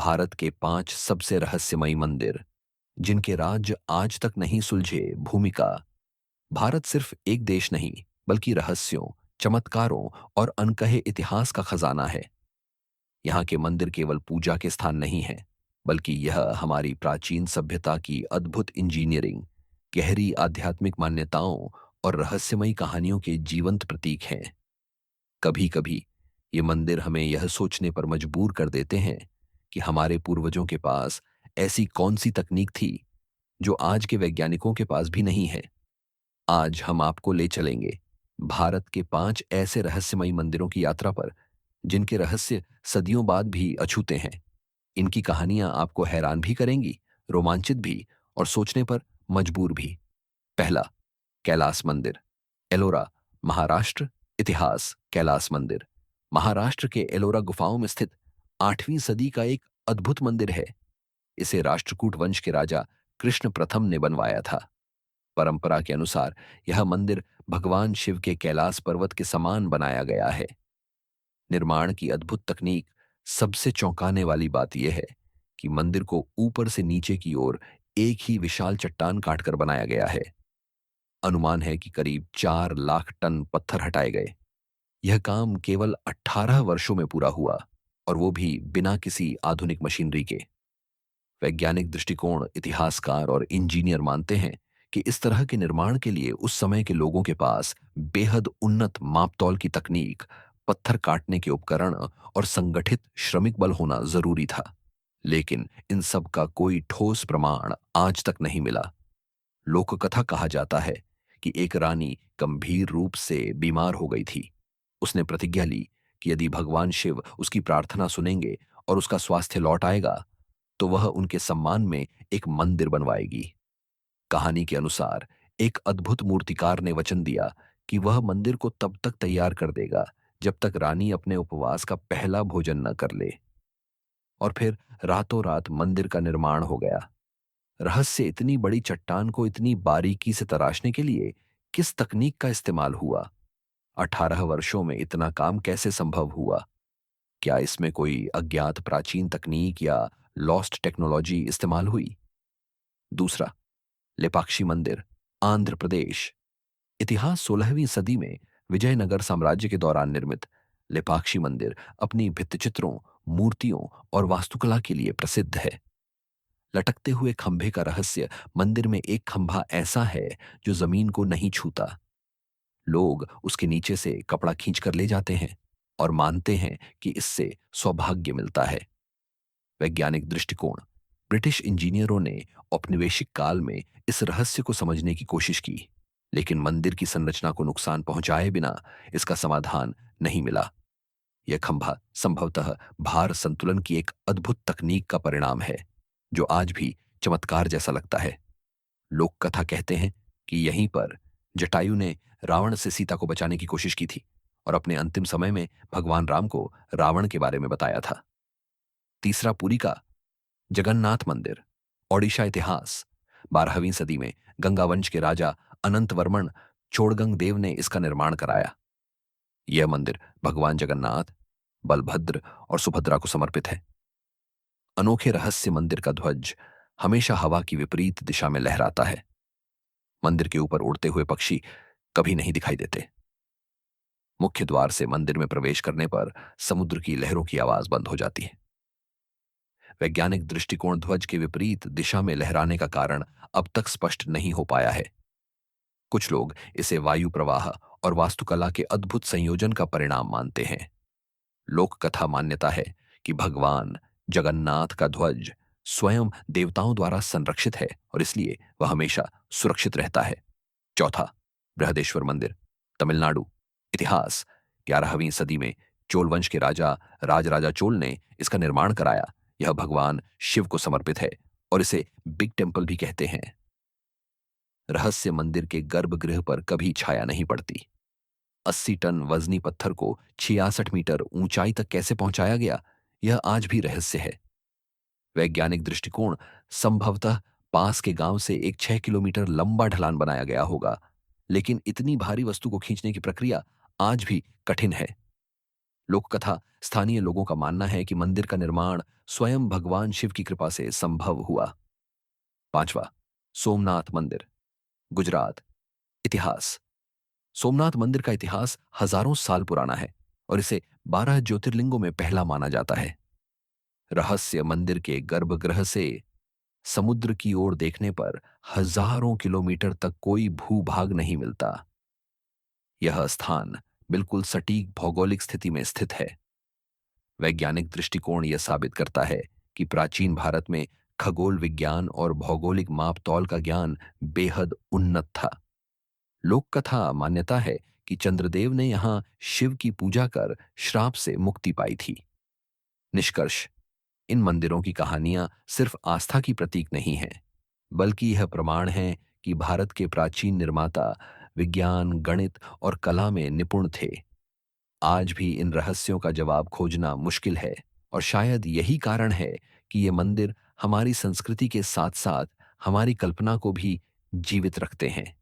भारत के 5 सबसे रहस्यमयी मंदिर जिनके राज आज तक नहीं सुलझे। भूमिका। भारत सिर्फ एक देश नहीं, बल्कि रहस्यों, चमत्कारों और अनकहे इतिहास का खजाना है। यहाँ के मंदिर केवल पूजा के स्थान नहीं हैं, बल्कि यह हमारी प्राचीन सभ्यता की अद्भुत इंजीनियरिंग, गहरी आध्यात्मिक मान्यताओं और रहस्यमयी कहानियों के जीवंत प्रतीक हैं। कभी कभी ये मंदिर हमें यह सोचने पर मजबूर कर देते हैं कि हमारे पूर्वजों के पास ऐसी कौन सी तकनीक थी जो आज के वैज्ञानिकों के पास भी नहीं है। आज हम आपको ले चलेंगे भारत के 5 ऐसे रहस्यमयी मंदिरों की यात्रा पर जिनके रहस्य सदियों बाद भी अछूते हैं। इनकी कहानियां आपको हैरान भी करेंगी, रोमांचित भी और सोचने पर मजबूर भी। पहला, कैलास मंदिर, एलोरा, महाराष्ट्र। इतिहास। कैलास मंदिर महाराष्ट्र के एलोरा गुफाओं में स्थित 8वीं सदी का एक अद्भुत मंदिर है। इसे राष्ट्रकूट वंश के राजा कृष्ण प्रथम ने बनवाया था। परंपरा के अनुसार यह मंदिर भगवान शिव के कैलास पर्वत के समान बनाया गया है। निर्माण की अद्भुत तकनीक। सबसे चौंकाने वाली बात यह है कि मंदिर को ऊपर से नीचे की ओर एक ही विशाल चट्टान काटकर बनाया गया है। अनुमान है कि करीब 4 लाख टन पत्थर हटाए गए। यह काम केवल 18 वर्षों में पूरा हुआ, और वो भी बिना किसी आधुनिक मशीनरी के। वैज्ञानिक दृष्टिकोण, इतिहासकार और इंजीनियर मानते हैं कि इस तरह के निर्माण के लिए उस समय के लोगों के पास बेहद उन्नत मापतौल की तकनीक, पत्थर काटने के उपकरण और संगठित श्रमिक बल होना जरूरी था। लेकिन इन सब का कोई ठोस प्रमाण आज तक नहीं मिला। लोककथा कहा जाता है कि एक रानी गंभीर रूप से बीमार हो गई थी। उसने प्रतिज्ञा ली कि यदि भगवान शिव उसकी प्रार्थना सुनेंगे और उसका स्वास्थ्य लौट आएगा, तो वह उनके सम्मान में एक मंदिर बनवाएगी। कहानी के अनुसार एक अद्भुत मूर्तिकार ने वचन दिया कि वह मंदिर को तब तक तैयार कर देगा जब तक रानी अपने उपवास का पहला भोजन न कर ले। और फिर रातों रात मंदिर का निर्माण हो गया। रहस्य, इतनी बड़ी चट्टान को इतनी बारीकी से तराशने के लिए किस तकनीक का इस्तेमाल हुआ? 18 वर्षों में इतना काम कैसे संभव हुआ? क्या इसमें कोई अज्ञात प्राचीन तकनीक या लॉस्ट टेक्नोलॉजी इस्तेमाल हुई? दूसरा, लेपाक्षी मंदिर, आंध्र प्रदेश। इतिहास। 16वीं सदी में विजयनगर साम्राज्य के दौरान निर्मित लेपाक्षी मंदिर अपनी भित्तिचित्रों, मूर्तियों और वास्तुकला के लिए प्रसिद्ध है। लटकते हुए खंभे का रहस्य। मंदिर में एक खंभा ऐसा है जो जमीन को नहीं छूता। लोग उसके नीचे से कपड़ा खींच कर ले जाते हैं और मानते हैं कि इससे सौभाग्य मिलता है। वैज्ञानिक दृष्टिकोण। ब्रिटिश इंजीनियरों ने औपनिवेशिक काल में इस रहस्य को समझने की कोशिश की, लेकिन मंदिर की संरचना को नुकसान पहुंचाए बिना इसका समाधान नहीं मिला। यह खंभा संभवतः भार संतुलन की एक अद्भुत तकनीक का परिणाम है, जो आज भी चमत्कार जैसा लगता है। लोक कथा कहते हैं कि यहीं पर जटायु ने रावण से सीता को बचाने की कोशिश की थी और अपने अंतिम समय में भगवान राम को रावण के बारे में बताया था। तीसरा, पुरी का जगन्नाथ मंदिर, ओडिशा। इतिहास। 12वीं सदी में गंगा वंश के राजा अनंत वर्मन चोड़गंग देव ने इसका निर्माण कराया। यह मंदिर भगवान जगन्नाथ, बलभद्र और सुभद्रा को समर्पित है। अनोखे रहस्य। मंदिर का ध्वज हमेशा हवा की विपरीत दिशा में लहराता है। मंदिर के ऊपर उड़ते हुए पक्षी कभी नहीं दिखाई देते। मुख्य द्वार से मंदिर में प्रवेश करने पर समुद्र की लहरों की आवाज बंद हो जाती है। वैज्ञानिक दृष्टिकोण। ध्वज के विपरीत दिशा में लहराने का कारण अब तक स्पष्ट नहीं हो पाया है। कुछ लोग इसे वायु प्रवाह और वास्तुकला के अद्भुत संयोजन का परिणाम मानते हैं। लोक कथा मान्यता है कि भगवान जगन्नाथ का ध्वज स्वयं देवताओं द्वारा संरक्षित है और इसलिए वह हमेशा सुरक्षित रहता है। चौथा, बृहदेश्वर मंदिर, तमिलनाडु। इतिहास। 11वीं सदी में चोल वंश के राजा राजराजा चोल ने इसका निर्माण कराया। यह भगवान शिव को समर्पित है और इसे बिग टेम्पल भी कहते हैं। रहस्य। मंदिर के गर्भगृह पर कभी छाया नहीं पड़ती। 80 टन वजनी पत्थर को 66 मीटर ऊंचाई तक कैसे पहुंचाया गया, यह आज भी रहस्य है। वैज्ञानिक दृष्टिकोण। संभवतः पास के गांव से एक 6 किलोमीटर लंबा ढलान बनाया गया होगा, लेकिन इतनी भारी वस्तु को खींचने की प्रक्रिया आज भी कठिन है। लोक कथा स्थानीय लोगों का मानना है कि मंदिर का निर्माण स्वयं भगवान शिव की कृपा से संभव हुआ। पांचवा, सोमनाथ मंदिर, गुजरात। इतिहास। सोमनाथ मंदिर का इतिहास हजारों साल पुराना है और इसे 12 ज्योतिर्लिंगों में पहला माना जाता है। रहस्य मंदिर के गर्भगृह से समुद्र की ओर देखने पर हजारों किलोमीटर तक कोई भूभाग नहीं मिलता। यह स्थान बिल्कुल सटीक भौगोलिक स्थिति में स्थित है। वैज्ञानिक दृष्टिकोण यह साबित करता है कि प्राचीन भारत में खगोल विज्ञान और भौगोलिक माप तौल का ज्ञान बेहद उन्नत था। लोक कथा मान्यता है कि चंद्रदेव ने यहां शिव की पूजा कर श्राप से मुक्ति पाई थी। निष्कर्ष, इन मंदिरों की कहानियां सिर्फ आस्था की प्रतीक नहीं हैं, बल्कि यह प्रमाण है कि भारत के प्राचीन निर्माता विज्ञान, गणित और कला में निपुण थे। आज भी इन रहस्यों का जवाब खोजना मुश्किल है और शायद यही कारण है कि ये मंदिर हमारी संस्कृति के साथ साथ हमारी कल्पना को भी जीवित रखते हैं।